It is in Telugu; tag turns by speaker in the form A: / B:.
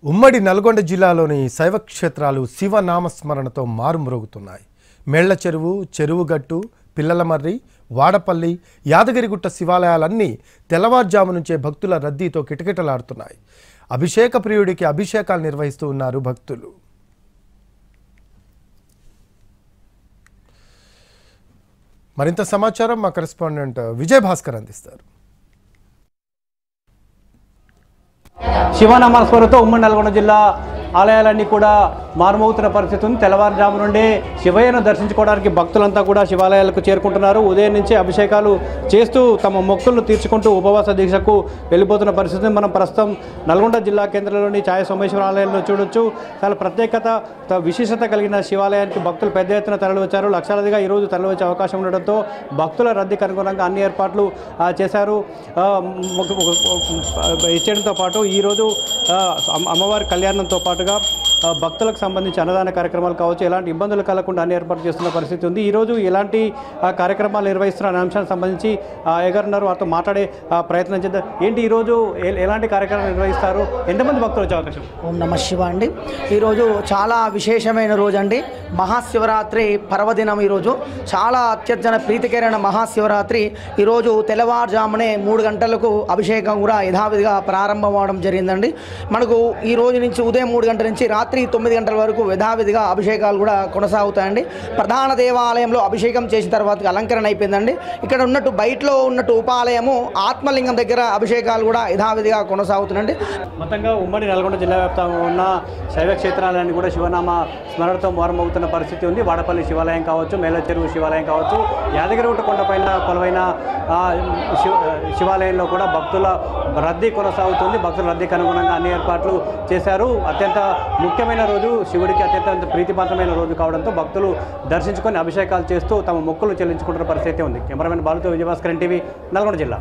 A: ఉమ్మడి నల్గొండ జిల్లాలోని శైవ క్షేత్రాలు శివనామస్మరణతో మారుమ్రోగుతున్నాయి. మేళ్ల చెరువు, చెరువుగట్టు, పిల్లలమర్రి, వాడపల్లి, యాదగిరిగుట్ట శివాలయాలన్నీ తెల్లవారుజాము నుంచే భక్తుల రద్దీతో కిటకిటలాడుతున్నాయి. అభిషేక ప్రియుడికి అభిషేకాలు నిర్వహిస్తూ ఉన్నారు భక్తులు. మరింత సమాచారం మా కరెస్పాండెంట్ విజయ్ భాస్కర్ అందిస్తారు.
B: శివనామస్మరణతో ఉమ్మడి నల్గొండ జిల్లా ఆలయాలన్నీ కూడా మారుమోగుతున్న పరిస్థితి ఉంది. తెల్లవారుజాము నుండే శివయ్యను దర్శించుకోవడానికి భక్తులంతా కూడా శివాలయాలకు చేరుకుంటున్నారు. ఉదయం నుంచి అభిషేకాలు చేస్తూ తమ మొక్కులను తీర్చుకుంటూ ఉపవాస దీక్షకు వెళ్ళిపోతున్న పరిస్థితి మనం ప్రస్తుతం నల్గొండ జిల్లా కేంద్రంలోని ఛాయ సోమేశ్వర ఆలయంలో చూడొచ్చు. చాలా ప్రత్యేకత, విశేషత కలిగిన శివాలయానికి భక్తులు పెద్ద ఎత్తున తరలివచ్చారు. లక్షలాదిగా ఈరోజు తరలివచ్చే అవకాశం ఉండడంతో భక్తుల రద్దీకి అనుగుణంగా అన్ని ఏర్పాట్లు చేశారు. ఇచ్చేయడంతో పాటు ఈరోజు అమ్మవారి కళ్యాణంతో పాటుగా భక్తులకు సంబంధించి అన్నదాన కార్యక్రమాలు కావచ్చు, ఎలాంటి ఇబ్బందులు కలగకుండా అన్ని ఏర్పాటు చేస్తున్న పరిస్థితి ఉంది. ఈరోజు ఎలాంటి కార్యక్రమాలు నిర్వహిస్తున్న అనే అంశానికి సంబంధించి ఎవరున్నారు వారితో మాట్లాడే ప్రయత్నం చేద్దాం. ఏంటి ఈరోజు ఎలాంటి కార్యక్రమాలు నిర్వహిస్తారు, ఎంతమంది భక్తులు వచ్చే అవకాశం?
C: ఓం నమ శివ అండి. ఈరోజు చాలా విశేషమైన రోజు అండి. మహాశివరాత్రి పర్వదినం. ఈరోజు చాలా అత్యర్థన ప్రీతికరమైన మహాశివరాత్రి. ఈరోజు తెల్లవారుజామునే 3 గంటలకు అభిషేకం కూడా యథావిధిగా ప్రారంభం అవడం జరిగిందండి. మనకు ఈ రోజు నుంచి ఉదయం 3 గంటల నుంచి రాత్రి 9 గంటల వరకు యథావిధిగా అభిషేకాలు కూడా కొనసాగుతాయండి. ప్రధాన దేవాలయంలో అభిషేకం చేసిన తర్వాత అలంకరణ అయిపోయిందండి. ఇక్కడ ఉన్నట్టు బయటలో ఉన్నట్టు ఉపాలయము ఆత్మలింగం దగ్గర అభిషేకాలు కూడా యథావిధిగా కొనసాగుతున్నాయండి.
B: మొత్తంగా ఉమ్మడి నల్గొండ జిల్లా వ్యాప్తంగా ఉన్న శైవ క్షేత్రాలన్నీ కూడా శివనామ స్మరణతో మారుమోగుతున్న పరిస్థితి ఉంది. వాడపల్లి శివాలయం కావచ్చు, మేళ్ల చెరువు శివాలయం కావచ్చు, యాదగిరిగుట్ట కొండపైన కొలువైన శివాలయంలో కూడా భక్తుల రద్దీ కొనసాగుతుంది. భక్తుల రద్దీకి అనుగుణంగా అన్ని ఏర్పాట్లు చేశారు. అత్యంత ముఖ్యమైన రోజు, శివుడికి అత్యంత ప్రీతిపాత్రమైన రోజు కావడంతో భక్తులు దర్శించుకొని అభిషేకాలు చేస్తూ తమ మొక్కులు చెల్లించుకుంటున్న పరిస్థితి ఉంది. కెమెరామెన్ బాలుతో విజయభాస్కర్, ఎన్టీవీ, నల్గొండ జిల్లా.